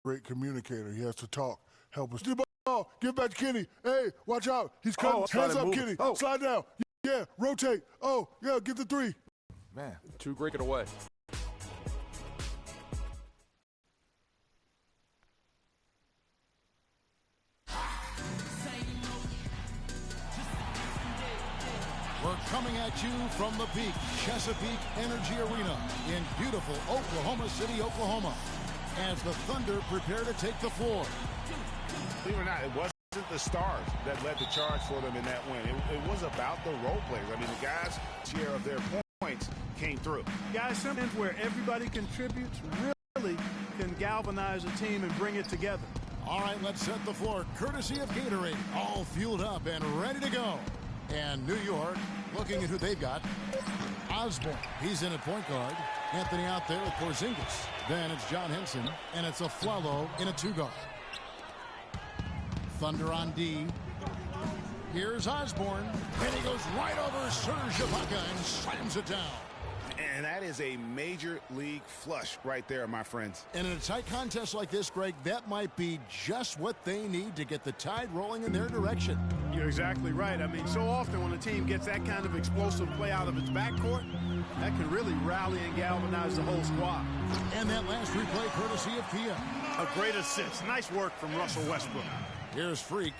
great communicator. He has to talk, help us. The ball, give it back to Kenny. Hey, watch out. He's cutting. Hands up, Kenny. Slide down. Yeah, rotate. Oh, yeah, get the three. Man, too great it away. We're coming at you from the peak, Chesapeake Energy Arena in beautiful Oklahoma City, Oklahoma, as the Thunder prepare to take the floor. Believe it or not, it wasn't the stars that led the charge for them in that win. It was about the role players. I mean, the guys' share of their points came through. Guys, sometimes where everybody contributes really can galvanize a team and bring it together. All right, let's set the floor courtesy of Gatorade, all fueled up and ready to go. And New York, looking at who they've got. Osborne, he's in at point guard. Anthony out there with Porzingis. Then it's John Henson, and it's a Flalo in a two-guard. Thunder on D. Here's Osborne, and he goes right over Serge Ibaka and slams it down. And that is a major league flush right there, my friends. And in a tight contest like this, Greg, that might be just what they need to get the tide rolling in their direction. You're exactly right. I mean, so often when a team gets that kind of explosive play out of its backcourt, that can really rally and galvanize the whole squad. And that last replay courtesy of Kia. A great assist. Nice work from Russell Westbrook. Here's Freak.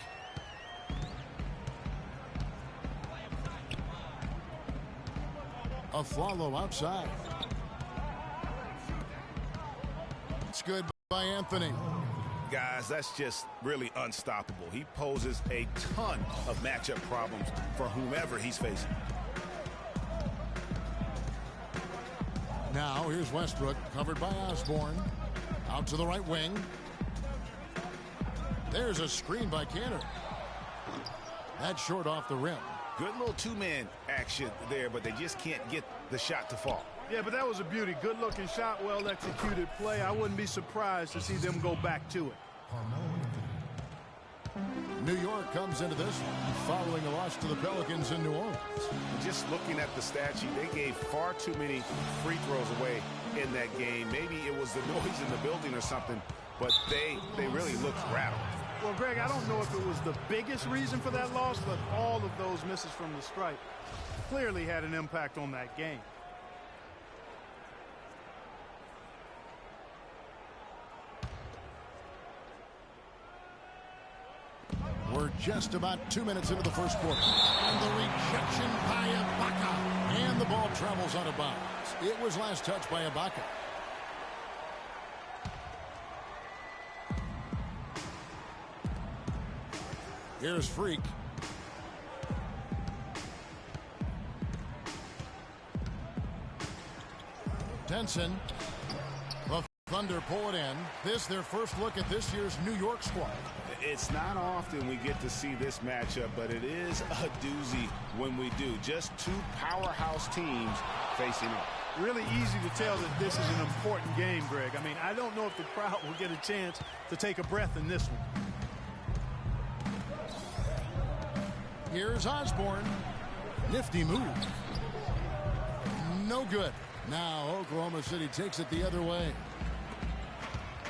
Afflalo outside. It's good by Anthony. Guys, that's just really unstoppable. He poses a ton of matchup problems for whomever he's facing. Now here's Westbrook, covered by Osborne. Out to the right wing. There's a screen by Cantor. That's short off the rim. Good little two-man action there, but they just can't get the shot to fall. Yeah, but that was a beauty. Good-looking shot, well-executed play. I wouldn't be surprised to see them go back to it. New York comes into this following a loss to the Pelicans in New Orleans. Just looking at the stat sheet, they gave far too many free throws away in that game. Maybe it was the noise in the building or something, but they really looked rattled. Well, Greg, I don't know if it was the biggest reason for that loss, but all of those misses from the stripe clearly had an impact on that game. We're just about 2 minutes into the first quarter. And the rejection by Ibaka. And the ball travels out of bounds. It was last touched by Ibaka. Here's Freak. Denson. The Thunder pull it in. This their first look at this year's New York squad. It's not often we get to see this matchup, but it is a doozy when we do. Just two powerhouse teams facing off. Really easy to tell that this is an important game, Greg. I mean, I don't know if the crowd will get a chance to take a breath in this one. Here's Osborne. Nifty move. No good. Now Oklahoma City takes it the other way.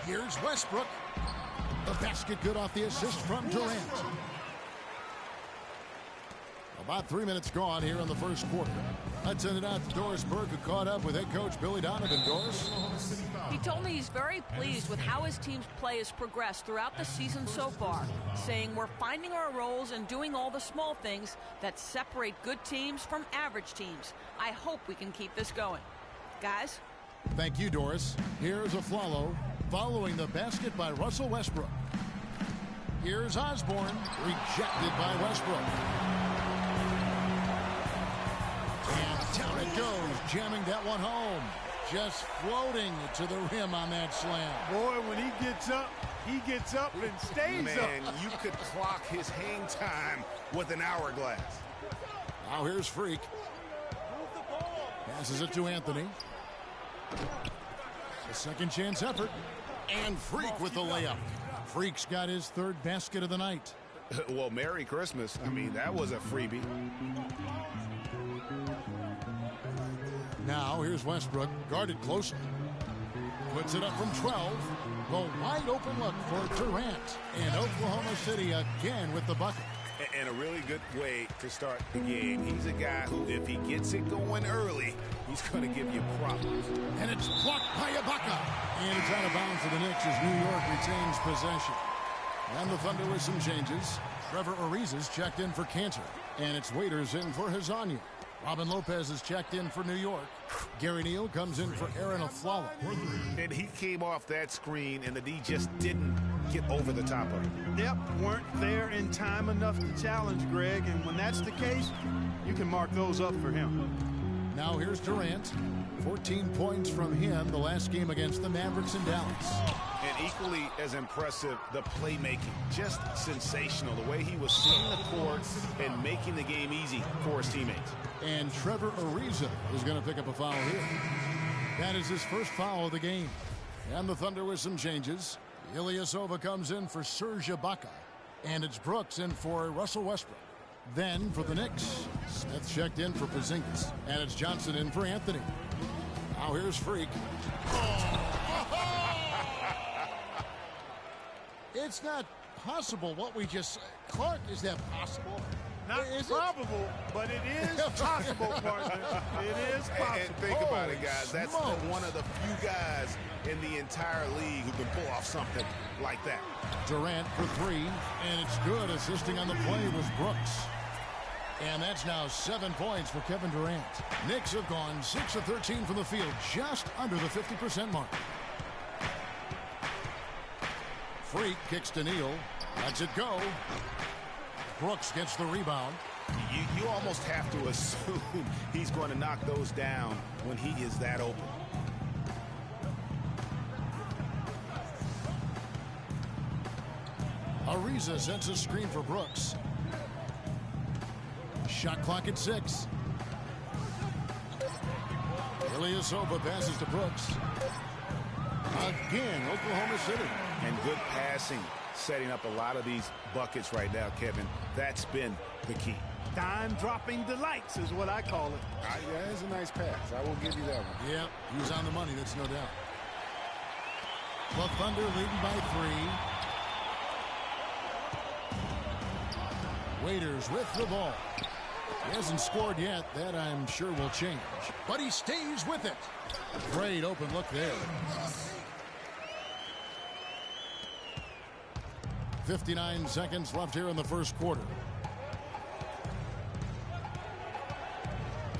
Here's Westbrook. The basket good off the assist from Durant. About 3 minutes gone here in the first quarter. Let's send it out to Doris Burke, who caught up with head coach Billy Donovan. Doris? He told me he's very pleased with how his team's play has progressed throughout the season so far, saying we're finding our roles and doing all the small things that separate good teams from average teams. I hope we can keep this going. Guys? Thank you, Doris. Here's Afflalo following the basket by Russell Westbrook. Here's Osborne, rejected by Westbrook. And down it goes, jamming that one home. Just floating to the rim on that slam. Boy, when he gets up and stays up. Man, you could clock his hang time with an hourglass. Now here's Freak. Passes it to Anthony. A second chance effort. And Freak with the layup. Freak's got his third basket of the night. Well, Merry Christmas. I mean, that was a freebie. Now here's Westbrook, guarded closely. Puts it up from 12. The wide open look for Durant. And Oklahoma City again with the bucket. And a really good way to start the game. He's a guy who, if he gets it going early, he's going to give you problems. And it's blocked by Ibaka. And it's out of bounds for the Knicks as New York retains possession. And the Thunder with some changes. Trevor Ariza's checked in for Cantor. And it's Waiters in for Hezonja. Robin Lopez is checked in for New York. Gary Neal comes in for Aaron Aflalo. And he came off that screen, and the D just didn't get over the top of it. Yep, weren't there in time enough to challenge Greg, and when that's the case, you can mark those up for him. Now here's Durant. 14 points from him the last game against the Mavericks in Dallas. And equally as impressive, the playmaking. Just sensational. The way he was seeing the court and making the game easy for his teammates. And Trevor Ariza is going to pick up a foul here. That is his first foul of the game. And the Thunder with some changes. Ilyasova comes in for Serge Ibaka. And it's Brooks in for Russell Westbrook. Then for the Knicks, Smith checked in for Porzingis. And it's Johnson in for Anthony. Now here's Freak. It's not possible what we just said. Clark, is that possible? Not probable, but it is possible, partner. It is possible. And think about it, guys. That's one of the few guys in the entire league who can pull off something like that. Durant for three, and it's good. Assisting on the play was Brooks. And that's now 7 points for Kevin Durant. Knicks have gone 6 of 13 from the field, just under the 50% mark. Freak kicks to Neal. Lets it go. Brooks gets the rebound. You almost have to assume he's going to knock those down when he is that open. Ariza sets a screen for Brooks. Shot clock at 6. Ilyasova passes to Brooks. Again, Oklahoma City. And good passing, setting up a lot of these buckets right now, Kevin. That's been the key. Dime-dropping delights is what I call it. Yeah, it's a nice pass. I will give you that one. Yeah, he was on the money, that's no doubt. The Thunder leading by 3. Waiters with the ball. He hasn't scored yet. That, I'm sure, will change. But he stays with it. Great open look there. 59 seconds left here in the first quarter.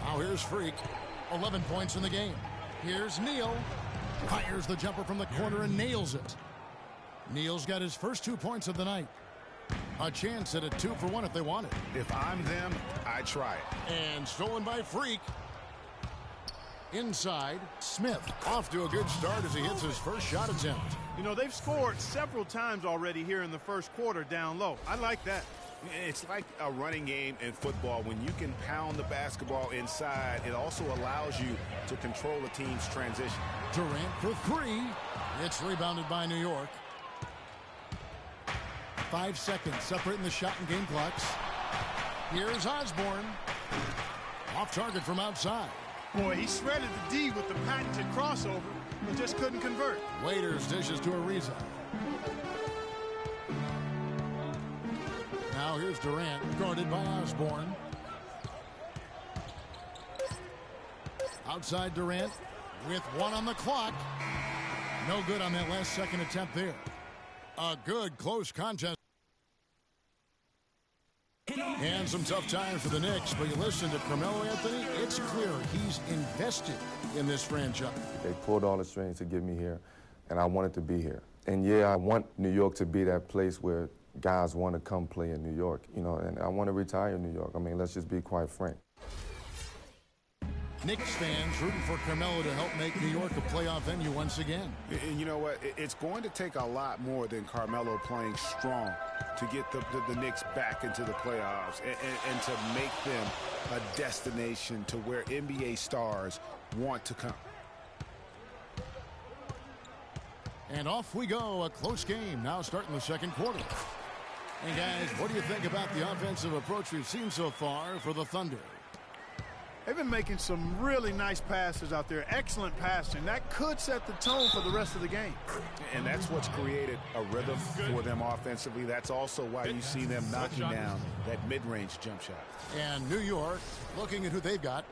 Now here's Freak. 11 points in the game. Here's Neal. Fires the jumper from the corner and nails it. Neal's got his first 2 points of the night. A chance at a 2-for-1 if they want it. If I'm them, I try it. And stolen by Freak. Inside, Smith off to a good start as he hits his first shot attempt. You know, they've scored several times already here in the first quarter down low. I like that. It's like a running game in football. When you can pound the basketball inside, it also allows you to control the team's transition. Durant for 3. It's rebounded by New York. 5 seconds separating the shot and game clocks. Here's Osborne. Off target from outside. Boy, he shredded the D with the patented crossover, but just couldn't convert. Waiters dishes to Ariza. Now here's Durant, guarded by Osborne. Outside Durant with 1 on the clock. No good on that last second attempt there. A good close contest. And some tough times for the Knicks, but you listen to Carmelo Anthony, it's clear he's invested in this franchise. They pulled all the strings to get me here, and I wanted to be here. And yeah, I want New York to be that place where guys want to come play in New York, you know, and I want to retire in New York. I mean, let's just be quite frank. Knicks fans rooting for Carmelo to help make New York a playoff venue once again. And you know what? It's going to take a lot more than Carmelo playing strong to get the Knicks back into the playoffs and to make them a destination to where NBA stars want to come. And off we go, a close game now starting the second quarter. And guys, what do you think about the offensive approach we've seen so far for the Thunder? They've been making some really nice passes out there. Excellent passing. That could set the tone for the rest of the game. And that's what's created a rhythm for them offensively. That's also why you see them knocking down that mid-range jump shot. And New York looking at who they've got.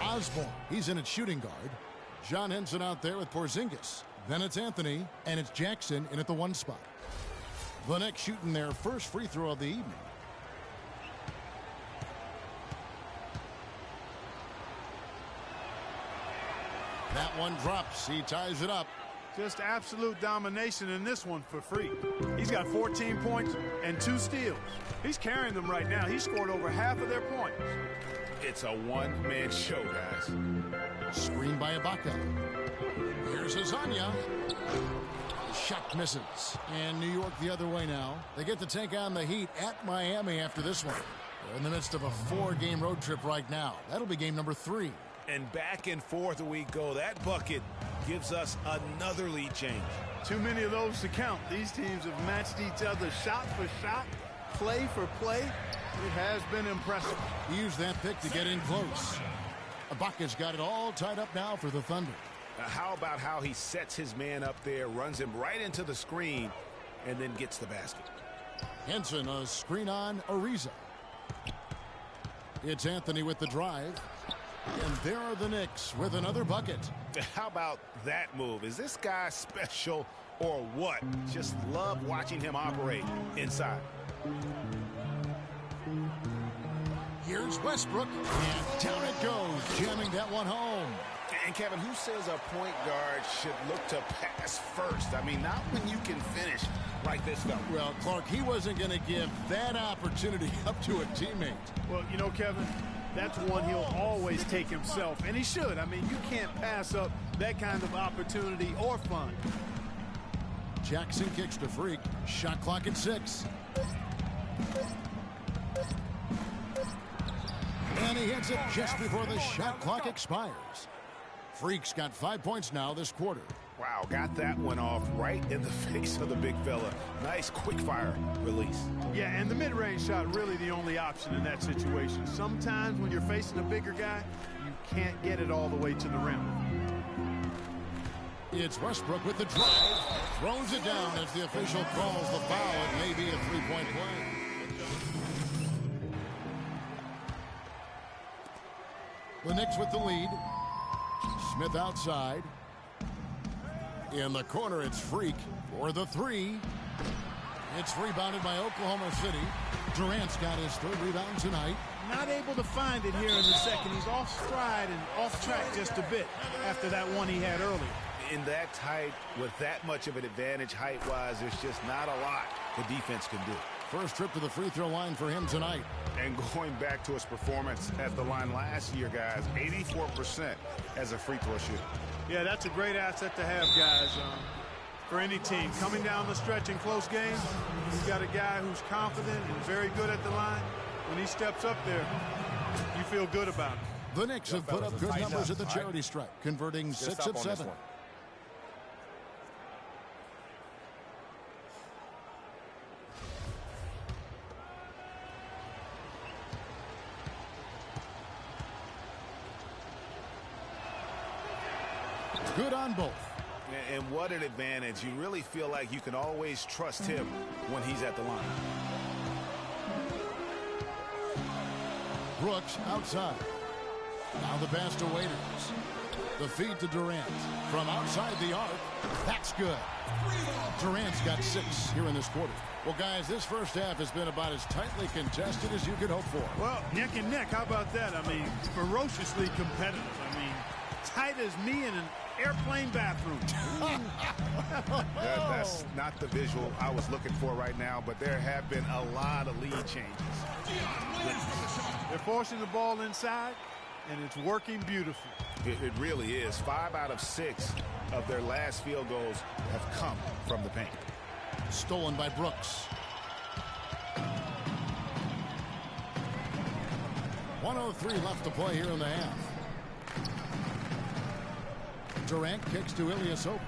Osborne, he's in at shooting guard. John Henson out there with Porzingis. Then it's Anthony, and it's Jackson in at the 1 spot. The Knicks shooting their first free throw of the evening. That one drops. He ties it up. Just absolute domination in this one for Freak. He's got 14 points and 2 steals. He's carrying them right now. He scored over half of their points. It's a one-man show, guys. Screen by Ibaka. Here's Azania. Shot misses. And New York the other way now. They get to take on the Heat at Miami after this one. They're in the midst of a 4-game road trip right now. That'll be game number 3. And back and forth we go. That bucket gives us another lead change. Too many of those to count. These teams have matched each other shot for shot, play for play. It has been impressive. He used that pick to get in close. Ibaka's got it all tied up now for the Thunder. How about how he sets his man up there, runs him right into the screen, and then gets the basket. Henson, a screen on Ariza. It's Anthony with the drive. And there are the Knicks with another bucket. How about that move? Is this guy special or what? Just love watching him operate inside. Here's Westbrook. And down it goes, jamming that one home. And Kevin, who says a point guard should look to pass first? I mean, not when you can finish like this fella. Well, Clark, he wasn't going to give that opportunity up to a teammate. Well, you know, Kevin, that's one he'll always take himself, and he should. I mean, you can't pass up that kind of opportunity or fun. Jackson kicks to Freak. Shot clock at 6. And he hits it just before the shot clock expires. Freak's got 5 points now this quarter. Wow, got that one off right in the face of the big fella. Nice quick fire release. Yeah, and the mid-range shot really the only option in that situation. Sometimes when you're facing a bigger guy, you can't get it all the way to the rim. It's Westbrook with the drive. Throws it down as the official calls the foul. It may be a 3-point play. The Knicks with the lead. Smith outside. In the corner, it's Freak for the 3. It's rebounded by Oklahoma City. Durant's got his 3rd rebound tonight. Not able to find it here in the second. He's off stride and off track just a bit after that one he had earlier. In that tight, with that much of an advantage height-wise, there's just not a lot the defense can do. First trip to the free throw line for him tonight. And going back to his performance at the line last year, guys, 84% as a free throw shooter. Yeah, that's a great asset to have, guys, for any team. Coming down the stretch in close games, you've got a guy who's confident and very good at the line. When he steps up there, you feel good about it. The Knicks have put up good numbers at the charity stripe, converting 6 of 7. Good on both. And what an advantage. You really feel like you can always trust him when he's at the line. Brooks outside. Now the pass to Waiters. The feed to Durant. From outside the arc. That's good. Durant's got 6 here in this quarter. Well, guys, this first half has been about as tightly contested as you could hope for. Well, neck and neck. How about that? I mean, ferociously competitive. I mean, tight as me in an airplane bathroom. That's not the visual I was looking for right now, but there have been a lot of lead changes. They're forcing the ball inside, and it's working beautifully. It really is. 5 out of 6 of their last field goals have come from the paint. Stolen by Brooks. 1:03 left to play here in the half. Durant kicks to Ilyasova.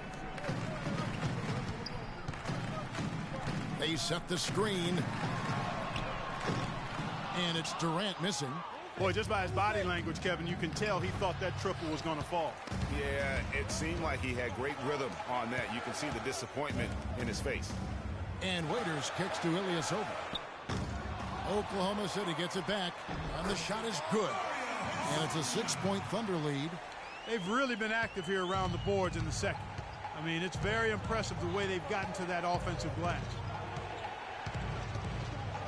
They set the screen. And it's Durant missing. Boy, just by his body language, Kevin, you can tell he thought that triple was going to fall. Yeah, it seemed like he had great rhythm on that. You can see the disappointment in his face. And Waiters kicks to Ilyasova. Oklahoma City gets it back, and the shot is good. And it's a 6-point Thunder lead. They've really been active here around the boards in the second. I mean, it's very impressive the way they've gotten to that offensive glass.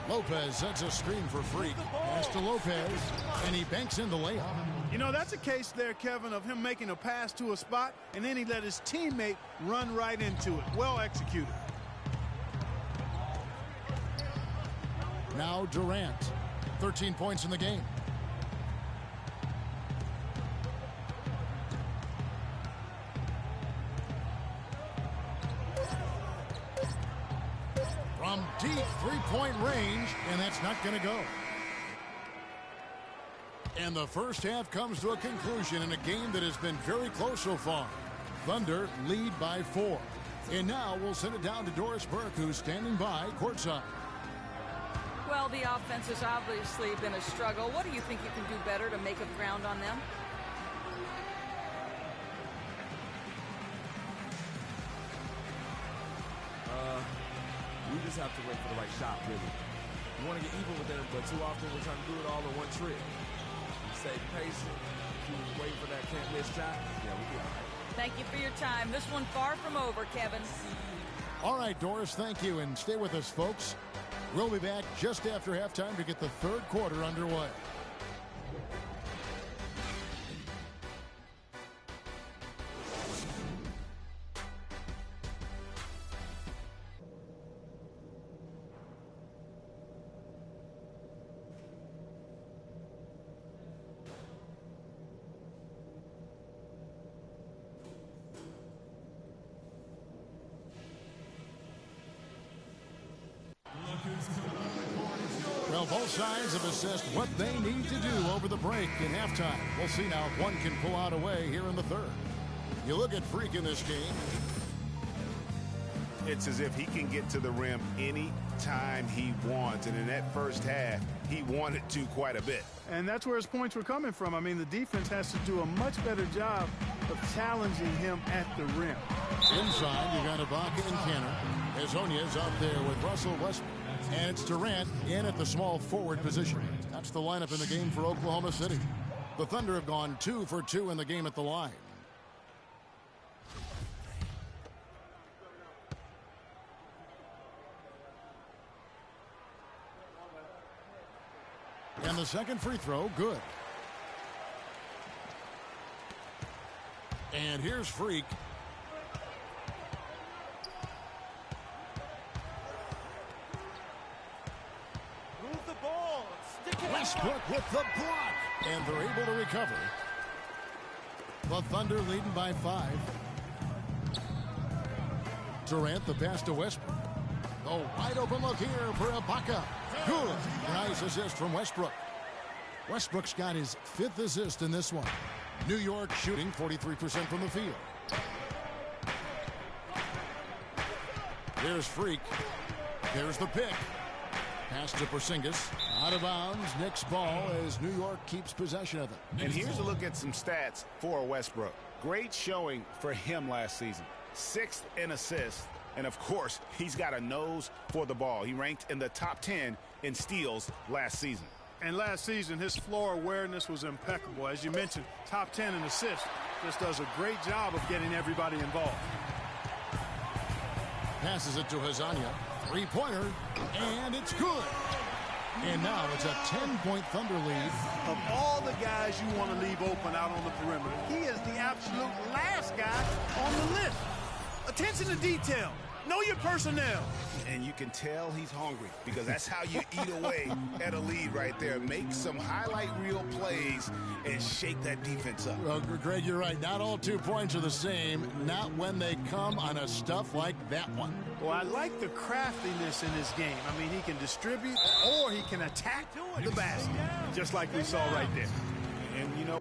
Lopez sets a screen for Freak. Pass to Lopez, and he banks in the layup. You know, that's a case there, Kevin, of him making a pass to a spot, and then he let his teammate run right into it. Well executed. Now Durant, 13 points in the game. From deep three-point range, and that's not going to go. And the first half comes to a conclusion in a game that has been very close so far. Thunder lead by 4. And now we'll send it down to Doris Burke, who's standing by courtside. Well, the offense has obviously been a struggle. What do you think you can do better to make up ground on them? We just have to wait for the right shot, really. We want to get even with them, but too often we're trying to do it all in one trick. We stay patient, keep waiting for that can't miss shot. Yeah, we'll be all right. Thank you for your time. This one far from over, Kevin. All right, Doris, thank you, and stay with us, folks. We'll be back just after halftime to get the third quarter underway. Well, both sides have assessed what they need to do over the break in halftime. We'll see now if one can pull out a way here in the third. You look at Freak in this game. It's as if he can get to the rim any time he wants. And in that first half, he wanted to quite a bit. And that's where his points were coming from. I mean, the defense has to do a much better job of challenging him at the rim. Inside, you got Ibaka and Canner. Hezonja's out there with Russell Westbrook. And it's Durant in at the small forward position. That's the lineup in the game for Oklahoma City. The Thunder have gone 2 for 2 in the game at the line. And the second free throw, good. And here's Freak. Westbrook with the block, and they're able to recover. The Thunder leading by 5. Durant the pass to Westbrook. Oh, wide open look here for Ibaka. Good. Nice assist from Westbrook. Westbrook's got his 5th assist in this one. New York shooting 43% from the field. Here's Freak. There's the pick. Pass to Porzingis. Out of bounds. Knicks ball as New York keeps possession of it. And here's a look at some stats for Westbrook. Great showing for him last season. 6th in assists. And, of course, he's got a nose for the ball. He ranked in the top 10 in steals last season. And last season, his floor awareness was impeccable. As you mentioned, top 10 in assists. Just does a great job of getting everybody involved. Passes it to Hezonja. Three-pointer, and it's good. And now it's a 10-point Thunder lead. Of all the guys you want to leave open out on the perimeter, he is the absolute last guy on the list. Attention to detail. Know your personnel. And you can tell he's hungry because that's how you eat away at a lead right there. Make some highlight reel plays and shake that defense up. Well, Greg, you're right. Not all 2 points are the same. Not when they come on a stuff like that one. Well, I like the craftiness in his game. I mean, he can distribute or he can attack the basket, just like we saw right there. And, you know,